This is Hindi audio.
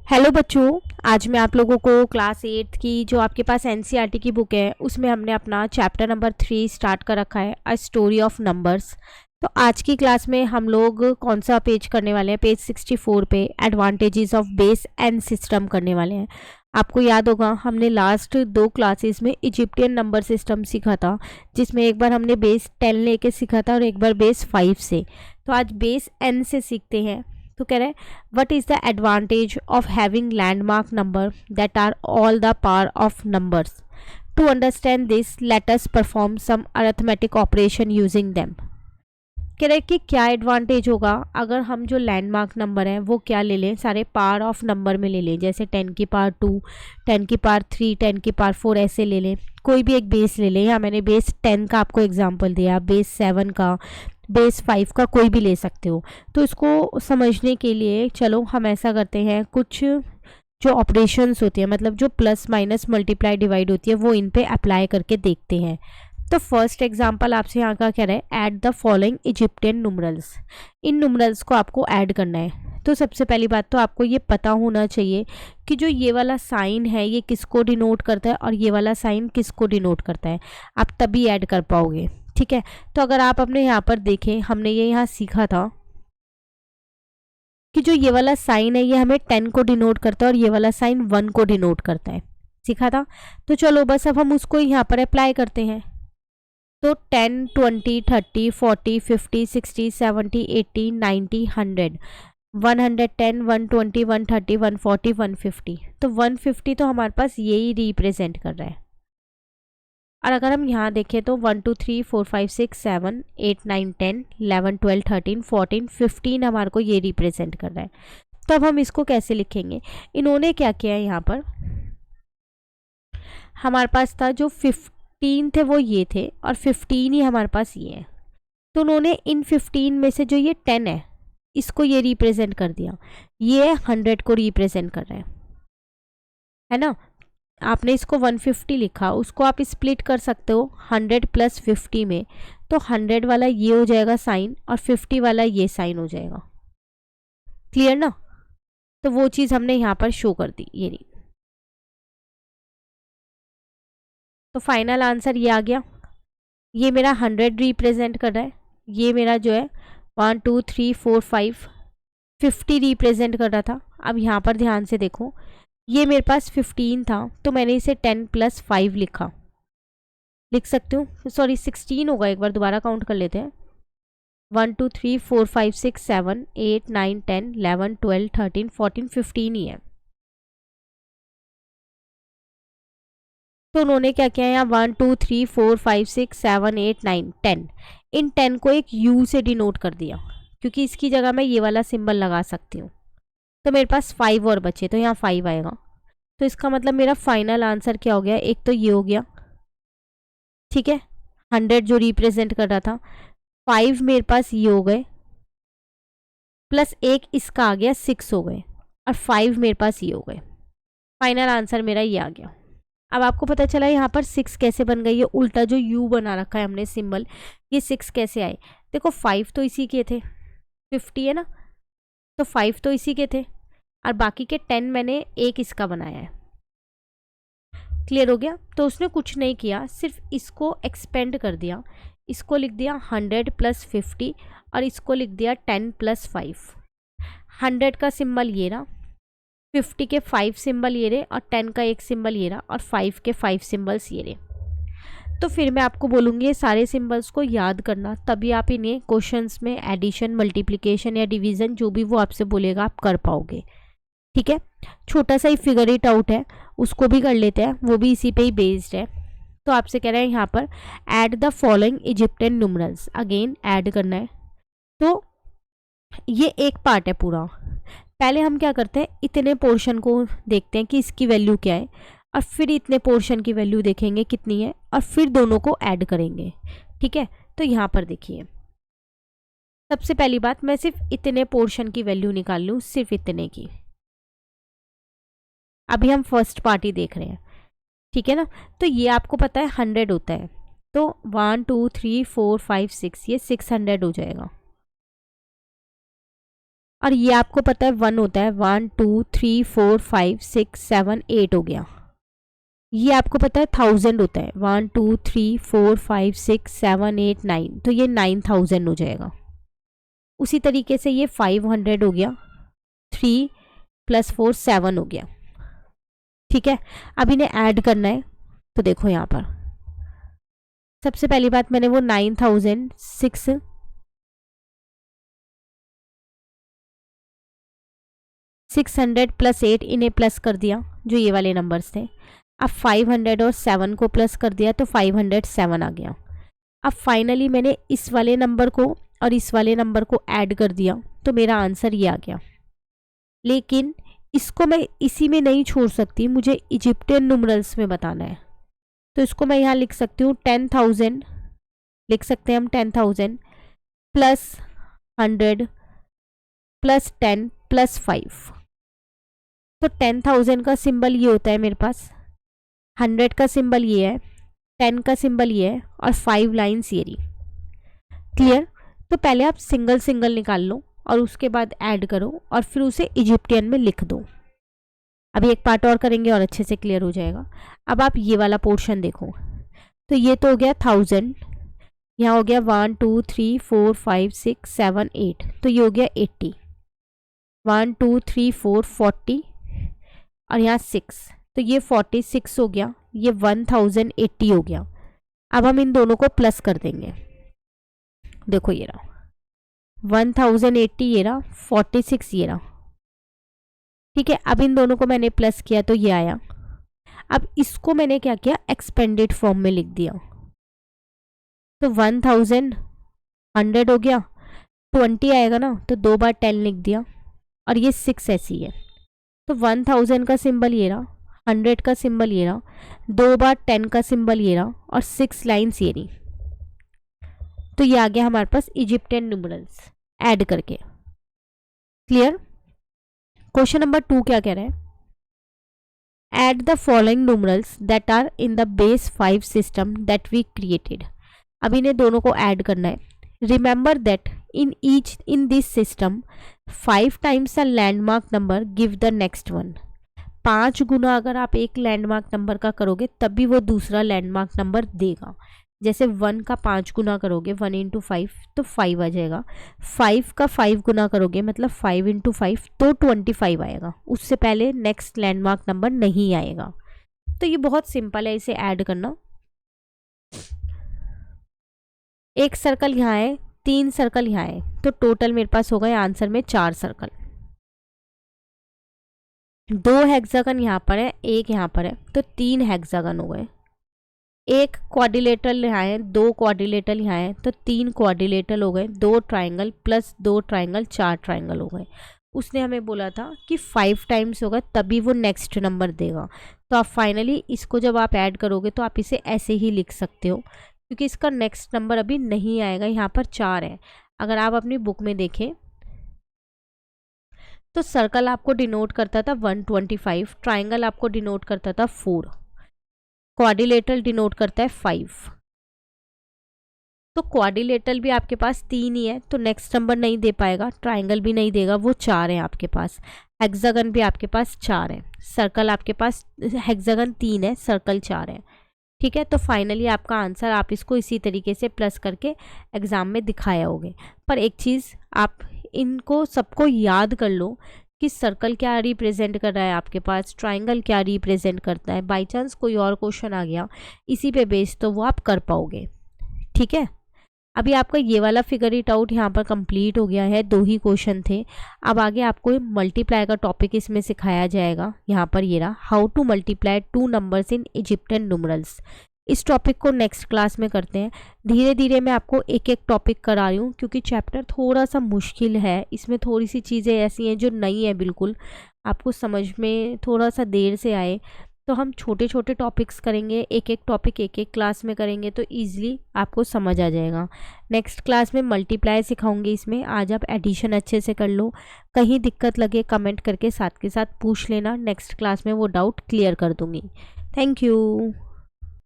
हेलो बच्चों। आज मैं आप लोगों को क्लास 8 की जो आपके पास एनसीईआरटी की बुक है उसमें हमने अपना चैप्टर नंबर 3 स्टार्ट कर रखा है, अ स्टोरी ऑफ नंबर्स। तो आज की क्लास में हम लोग कौन सा पेज करने वाले हैं? पेज 64 पे advantages of base and system करने वाले हैं। आपको याद होगा हमने लास्ट 2 क्लासेस में इजिप्टियन नंबर सिस्टम सीखा था, जिसमें एक बार हमने बेस 10 लेके सीखा था और एक बार बेस 5 से। तो आज बेस एन से सीखते हैं। तो कह रहे हैं what is the advantage of having landmark number that are all the power of numbers? To understand this, let us perform some arithmetic operation using them. कह रहे कि क्या एडवांटेज होगा अगर हम जो लैंडमार्क नंबर हैं वो क्या ले लें, सारे पावर ऑफ नंबर में ले लें, जैसे 10 की पावर 2, 10 की पावर 3, 10 की पावर 4 ऐसे ले लें। कोई भी एक बेस ले लें, या मैंने बेस 10 का आपको एग्जांपल दिया, बेस 7 का, बेस 5 का, कोई भी ले सकते हो। तो इसको समझने के लिए चलो हम ऐसा करते हैं, कुछ जो ऑपरेशंस होती है, मतलब जो प्लस माइनस मल्टीप्लाई डिवाइड होती है, वो इन पे अप्लाई करके देखते हैं। तो फर्स्ट एग्जांपल आपसे यहाँ का कह रहा है ऐड द फॉलोइंग इजिप्टियन नुमरल्स। इन नुमरल्स को आपको ऐड करना है। तो सबसे पहली बात तो आपको ये पता होना चाहिए कि जो ये वाला साइन है ये किसको डिनोट करता है और ये वाला साइन किसको डिनोट करता है, आप तभी ऐड कर पाओगे। ठीक है, तो अगर आप अपने यहाँ पर देखें, हमने ये यहाँ सीखा था कि जो ये वाला साइन है ये हमें 10 को डिनोट करता है और ये वाला साइन 1 को डिनोट करता है, सीखा था। तो चलो बस अब हम उसको यहाँ पर अप्लाई करते हैं। तो 10, 20, 30, 40, 50, 60, 70, 80, 90, 100, 110, 120, 130, 140, 150। तो 150 तो हमारे पास यही रिप्रेजेंट कर रहा है। और अगर हम यहाँ देखें तो 1 2 3 4 5 6 7 8 9 10 11 12 13 14 15 हमारे को ये रिप्रेजेंट कर रहा है। तो अब हम इसको कैसे लिखेंगे? इन्होंने क्या किया है, यहाँ पर हमारे पास था जो 15 थे वो ये थे और 15 ही हमारे पास ये है। तो उन्होंने इन 15 में से जो ये 10 है इसको ये रिप्रेजेंट कर दिया, ये 100 को रिप्रेजेंट कर रहा है ना। आपने इसको 150 लिखा, उसको आप स्प्लिट कर सकते हो 100 प्लस 50 में। तो 100 वाला ये हो जाएगा साइन और 50 वाला ये साइन हो जाएगा। क्लियर ना? तो वो चीज़ हमने यहाँ पर शो कर दी, ये नहीं। तो फाइनल आंसर ये आ गया। ये मेरा 100 रिप्रेजेंट कर रहा है, ये मेरा जो है 1 2 3 4 5 50 रिप्रेजेंट कर रहा था। अब यहाँ पर ध्यान से देखो, ये मेरे पास 15 था तो मैंने इसे 10 प्लस 5 लिखा, लिख सकती हूँ, सॉरी 16 होगा, एक बार दोबारा काउंट कर लेते हैं। 1 2 3 4 5 6 7 8 9 10 11 12 13 14 15 ही है। तो उन्होंने क्या किया यहाँ 1 2 3 4 5 6 7 8 9 10, इन 10 को एक U से डिनोट कर दिया, क्योंकि इसकी जगह मैं ये वाला सिंबल लगा सकती हूँ। तो मेरे पास 5 और बचे, तो यहाँ 5 आएगा। तो इसका मतलब मेरा फाइनल आंसर क्या हो गया? एक तो ये हो गया, ठीक है, 100 जो रिप्रेजेंट कर रहा था, 5 मेरे पास ये हो गए, प्लस एक इसका आ गया, 6 हो गए, और 5 मेरे पास ये हो गए। फाइनल आंसर मेरा ये आ गया। अब आपको पता चला यहाँ पर 6 कैसे बन गई, ये उल्टा जो U बना रखा है हमने सिंबल, ये 6 कैसे आए? देखो 5 तो इसी के थे, 50 है ना, तो 5 तो इसी के थे और बाकी के 10 मैंने एक इसका बनाया है। क्लियर हो गया? तो उसने कुछ नहीं किया, सिर्फ इसको एक्सपेंड कर दिया, इसको लिख दिया 100 प्लस 50 और इसको लिख दिया 10 प्लस 5। 100 का सिंबल ये रहा, 50 के 5 सिंबल ये रहे और 10 का एक सिंबल ये रहा और 5 के 5 सिंबल्स ये रहे। तो फिर मैं आपको बोलूँगी ये सारे सिंबल्स को याद करना, तभी आप इन्हें क्वेश्चंस में एडिशन, मल्टीप्लिकेशन या डिवीज़न जो भी वो आपसे बोलेगा आप कर पाओगे। ठीक है, छोटा सा ही फिगर इट आउट है, उसको भी कर लेते हैं, वो भी इसी पे ही बेस्ड है। तो आपसे कह रहे हैं यहाँ पर add the following Egyptian numerals, again add करना है। तो ये एक पार्ट है पूरा। पहले हम क्या करते हैं, इतने पोर्शन को देखते हैं कि इसकी वैल्यू क्या है, और फिर इतने पोर्शन की वैल्यू देखेंगे कितनी है, और फिर दोनों को ऐड करेंगे। ठीक है, तो यहाँ पर देखिए, सबसे पहली बात मैं सिर्फ इतने पोर्शन की वैल्यू निकाल लूँ, सिर्फ इतने की। अभी हम फर्स्ट पार्टी देख रहे हैं, ठीक है ना। तो ये आपको पता है 100 होता है, तो 1 2 3 4 5 6, ये 600 हो जाएगा। और ये आपको पता है 1 होता है, 1 2 3 4 5 6 7 8 हो गया। ये आपको पता है 1000 होता है, 1 2 3 4 5 6 7 8 9, तो ये 9000 हो जाएगा। उसी तरीके से ये 500 हो गया, 3 + 4 7 हो गया। ठीक है, अब इन्हें ऐड करना है। तो देखो यहाँ पर सबसे पहली बात मैंने वो 9006 600 + 8 इन्हें प्लस कर दिया, जो ये वाले नंबर्स थे। अब 500 और 7 को प्लस कर दिया तो 507 आ गया। अब फाइनली मैंने इस वाले नंबर को और इस वाले नंबर को ऐड कर दिया तो मेरा आंसर ये आ गया। लेकिन इसको मैं इसी में नहीं छोड़ सकती, मुझे इजिप्टियन न्यूमरल्स में बताना है। तो इसको मैं यहाँ लिख सकती हूँ 10,000, लिख सकते हैं हम 10,000 + 100 + 10 + 5। तो 10,000 का सिंबल ये होता है मेरे पास, 100 का सिंबल ये है, 10 का सिंबल ये है और 5 लाइन्स ये रही। क्लियर? तो पहले आप सिंगल सिंगल निकाल लो और उसके बाद ऐड करो और फिर उसे इजिप्टियन में लिख दो। अभी एक पार्ट और करेंगे और अच्छे से क्लियर हो जाएगा। अब आप ये वाला पोर्शन देखो, तो ये तो हो गया 1000, यहाँ हो गया 1 2 3 4 5 6 7 8, तो ये हो गया 80, 1 2 3 4 40 और यहाँ 6, तो ये 46 हो गया, ये 1080 हो गया। अब हम इन दोनों को प्लस कर देंगे। देखो ये रहा 1080, ये रहा 46, ये रहा। ठीक है, अब इन दोनों को मैंने प्लस किया तो ये आया। अब इसको मैंने क्या किया, एक्सपेंडेड फॉर्म में लिख दिया। तो 1100 हो गया, 20 आएगा ना, तो 2 बार 10 लिख दिया और ये 6 ऐसी है। तो 1000 का सिंबल ये रहा, 100 का सिंबल ये रहा, 2 बार 10 का सिंबल ये रहा और 6 लाइन्स ये रही। तो ये आ गया हमारे पास इजिप्टियन न्यूमरल्स ऐड करके। क्लियर? क्वेश्चन नंबर 2 क्या कह रहा है, add the following numerals that are in the base 5 system that we created. अब इन्हें दोनों को ऐड करना है। Remember that in this system 5 times a landmark number give the next one। 5 गुना अगर आप एक लैंडमार्क नंबर का करोगे तब भी वो दूसरा लैंडमार्क नंबर देगा। जैसे 1 का 5 गुना करोगे 1 × 5 तो 5 आ जाएगा, 5 का 5 गुना करोगे मतलब 5 × 5 तो 25 आएगा, उससे पहले नेक्स्ट लैंडमार्क नंबर नहीं आएगा। तो ये बहुत सिंपल है इसे ऐड करना। एक सर्कल यहाँ है, 3 सर्कल यहाँ है, तो टोटल मेरे पास हो गए आंसर में 4 सर्कल। 2 हेक्सागन यहाँ पर है, 1 यहाँ पर है, तो 3 हेक्सागन हो गए। एक क्वाड्रिलेटरल यहाँ है, 2 क्वाड्रिलेटरल यहाँ है, तो 3 क्वाड्रिलेटरल हो गए। 2 ट्राइंगल प्लस 2 ट्राइंगल 4 ट्राइंगल हो गए। उसने हमें बोला था कि 5 टाइम्स होगा तभी वो नेक्स्ट नंबर देगा। तो आप फाइनली इसको जब आप ऐड करोगे तो आप इसे ऐसे ही लिख सकते हो, क्योंकि इसका नेक्स्ट नंबर अभी नहीं आएगा। यहाँ पर 4 है। अगर आप अपनी बुक में देखें तो सर्कल आपको डिनोट करता था 125, ट्राइंगल आपको डिनोट करता था 4, क्वाड्रिलेटरल डिनोट करता है 5। तो क्वाड्रिलेटरल भी आपके पास 3 ही है तो नेक्स्ट नंबर नहीं दे पाएगा, ट्राइंगल भी नहीं देगा, वो 4 है आपके पास। हेक्सागन भी आपके पास 4 है, सर्कल आपके पास हेक्सागन 3 है, सर्कल 4 है। ठीक है, तो फाइनली आपका आंसर आप इसको इसी तरीके से प्लस करके एग्ज़ाम में दिखाए होगे। पर एक चीज़ आप इनको सबको याद कर लो कि सर्कल क्या रिप्रेजेंट कर रहा है आपके पास, ट्राइंगल क्या रिप्रेजेंट करता है। बाई चांस कोई और क्वेश्चन आ गया इसी पे बेस तो वो आप कर पाओगे। ठीक है, अभी आपका ये वाला फिगर इट आउट यहाँ पर कंप्लीट हो गया है, 2 ही क्वेश्चन थे। अब आगे आपको मल्टीप्लाई का टॉपिक इसमें सिखाया जाएगा। यहाँ पर ये रहा, how to multiply 2 numbers in Egyptian numerals. इस टॉपिक को नेक्स्ट क्लास में करते हैं। धीरे धीरे मैं आपको एक एक टॉपिक करा रही हूँ क्योंकि चैप्टर थोड़ा सा मुश्किल है, इसमें थोड़ी सी चीज़ें ऐसी हैं जो नई है, बिल्कुल आपको समझ में थोड़ा सा देर से आए। तो हम छोटे छोटे टॉपिक्स करेंगे, एक एक टॉपिक एक एक क्लास में करेंगे तो ईजिली आपको समझ आ जाएगा। नेक्स्ट क्लास में मल्टीप्लाई सिखाऊंगी इसमें। आज आप एडिशन अच्छे से कर लो, कहीं दिक्कत लगे कमेंट करके साथ के साथ पूछ लेना, नेक्स्ट क्लास में वो डाउट क्लियर कर दूंगी। Thank you.